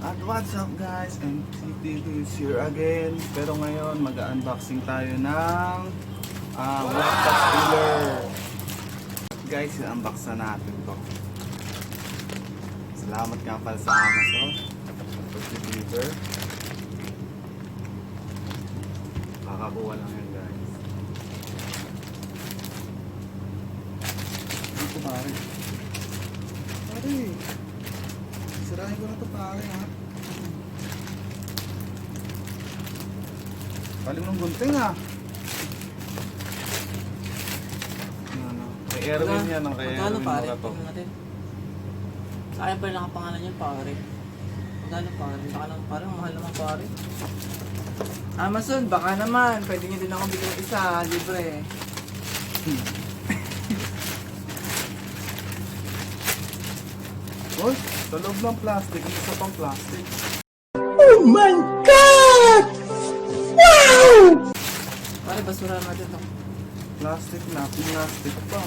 At what's up guys, MCTV is here again. Pero ngayon mag-unboxing tayo ng laptop cooler. Guys, i-unbox na natin to. Salamat nga pala sa Amazon pag-deliver. Kakakuha lang yan guys. Dito pare. Pare, sirahin ko na to pare ha. Paling ng gunting ha. Kay Erwin yan, kay Erwin pare? mga to. Sa akin pa rin nakapangalan yan pare. Magkano pare? Parang mahal naman pare. Amazon, baka naman. Pwede nyo din ako bigyan isa, libre. Uy, sa loob ng plastic, isa pang plastic. Oh my God! Wow! Pare, basura natin ito. Plastic na, plastic pa.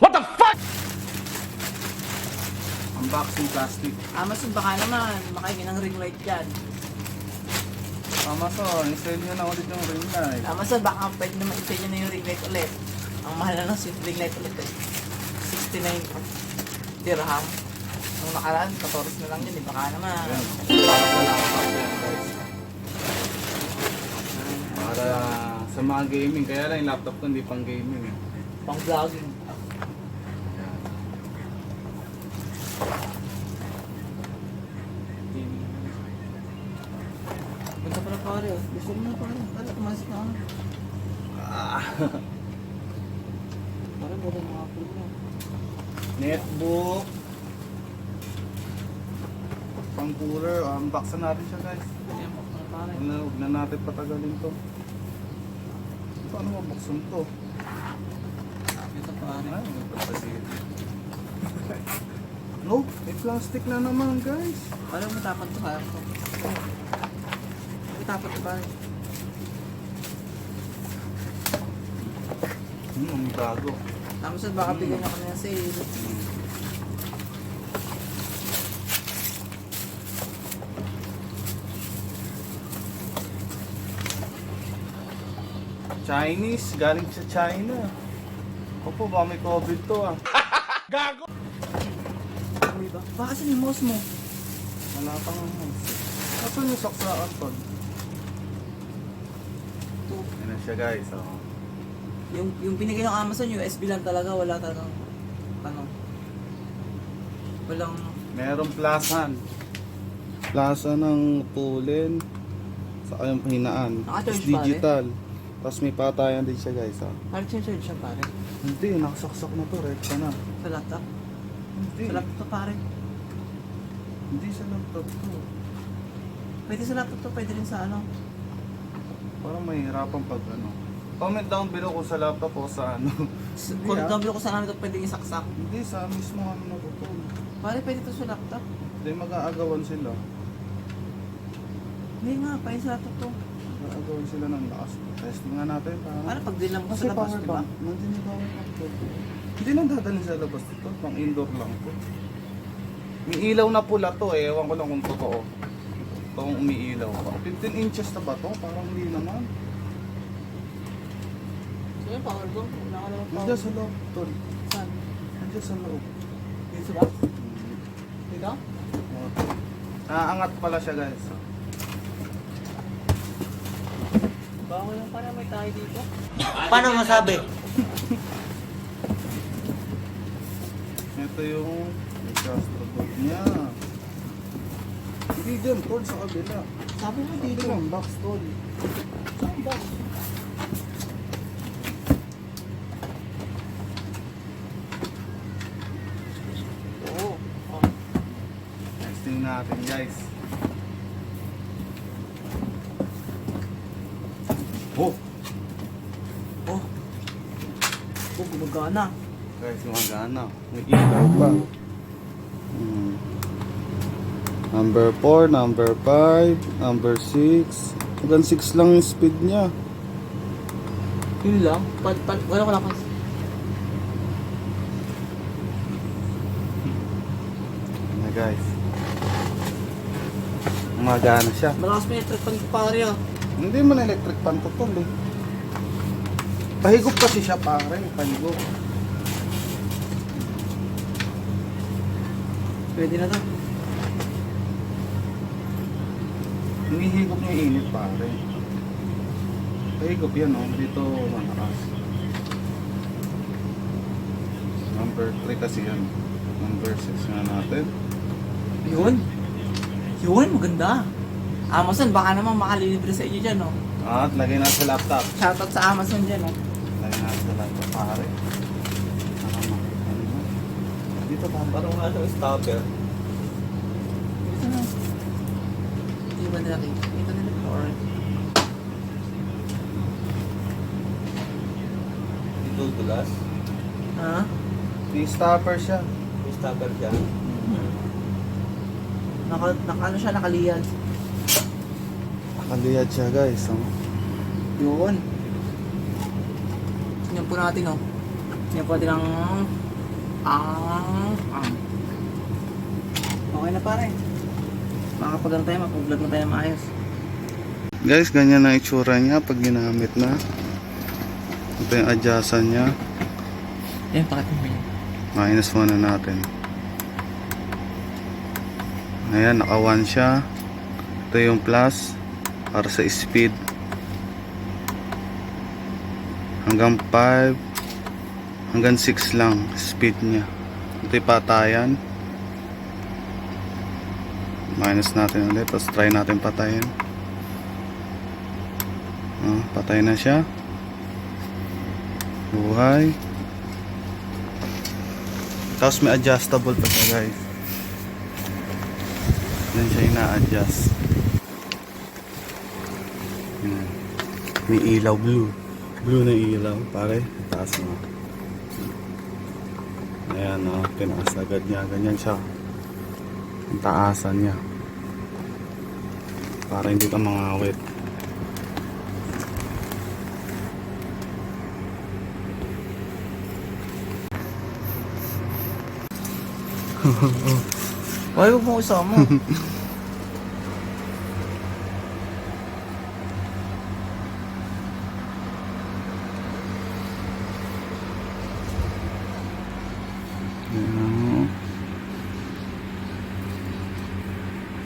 What the fuck? Unboxing plastic. Amazon, baka naman. Makaingin ng ring light dyan. Amazon, i-sell nyo na ulit yung ring light. Amazon, baka pwede naman i-pay nyo na yung ring light ulit. Ang mahal na ng ring light ulit eh. 69 dirham. Nung nakaraan, 14 na lang yun eh. Baka naman. Ayan, para sa laptop yan guys. Para sa mga gaming, kaya lang yung laptop ko hindi pang gaming eh. Pang vlogging. Punta pala pare oh. Gusto mo na pare. Pare, tumasik na ako. Pare, wala mga puno. Netbook. Pang cooler, unboxan natin siya guys. Ayan po pala pare. Huwag na natin patagalin to. Paano mabuksan to? Ito pare. Ay, may pagpasit. No, may plastic na naman guys. Pare, matapat to kaya ko. Matapat to pare. Ang bago. Amazon, baka bigyan ako na sale. Chinese, galing sa China. Opo, baka may COVID to ah. Gago! Uy ba? Baka saan yung mouse mo? Wala pang Ito yung saksaan to. Ito. Yan na siya guys. Oh. Yung binigay ng Amazon, USB lang talaga. Wala talagang, ano, walang, Merong plasan. Plaza ng pulin. Saka yung hinaan. Naka-charge Tapos digital. Tapos may patayan din siya guys. Ah. parang charge siya pare. Hindi, nakasaksak na to. Rekta na. Sa laptop. Hindi. Sa laptop to pare. Hindi sa laptop to. Pwede sa laptop to, pwede rin sa ano. Parang mahirapan pag ano. Comment down below kung sa laptop o sa ano. Kung double ko sa namin ito, pwede yung saksak. Hindi, sa mismo ano na to. Pare, pwede to sa laptop. Hindi, mag-aagawan sila. Hindi nga, pwede sa laptop to. Mag-aagawan sila ng lakas. Testing nga natin. Para pag dilam ko Kasi sa labas, power di ba? bank. Nandun yung power bank to. Hindi na dadalhin sa labas dito. Pang indoor lang to. May ilaw na pula to eh. Ewan ko lang kung totoo. Itong umiilaw. 15 inches na ba to? Parang hindi naman. So yung power bank, wala ka naman power Nandiyan sa loob. Tol. Saan? Nandiyan sa loob. Dito sa box? Dito? Naangat pala siya guys. Bawal lang para may tayo dito. Paano masabi? Ito yung adjustable niya. Hindi dyan, tol, sa kabila. Sabi mo Dito dito. lang, box, tol. Saan box? Oo. Oh. Testing natin guys. Oh! Oh. Oh, gumagana. Guys, gumagana. May ilaw pa. Number 4, number 5, number 6. Hanggang 6 lang yung speed niya. Yun lang. Wala ko lang. Na guys. Magana siya. Malakas may electric pan pare ah. Hindi mo na electric pan to tol eh. Pahigop kasi siya pare, pahigop. Pwede na to. Hinihigop niya yung init pare. Pahigop yan oh, dito malakas. Number 3 kasi yan. Number 6 na natin. Yun. Yun, maganda. Amazon, baka naman makalilibre sa inyo dyan, no? At lagay na sa laptop. Shoutout sa Amazon dyan, no? Lagay na sa laptop pare. Dito pa. Parang ano, stopper. Ito na. Hindi ba nila kita? Kita nila or... Dito tulas. Ha? May stopper siya. May stopper siya. Ano siya, nakaliyad. Nakaliyad siya guys. Oh. Yun. Tingnan po natin, no? Tingnan po natin ang... Okay na pare. Makakapagano tayo, mapag-vlog na tayo maayos. Guys, ganyan ang itsura niya pag ginamit na. Ito yung adjustan niya. Yan, pakitin mo yan. Minus muna natin. Ayan, naka 1 siya. Ito yung plus para sa speed. Hanggang 5 hanggang 6 lang speed niya. Ito yung patayan. Minus natin ulit, tapos try natin patayin. Patay na siya. Buhay. Tapos may adjustable pa siya guys. Yan siya ina-adjust. May ilaw blue. Blue na ilaw pare. Taas mo. Ayan o, tinaas agad niya. Ganyan siya. Ang taasan niya. Para hindi ka mangawit. Why huwag mo usama?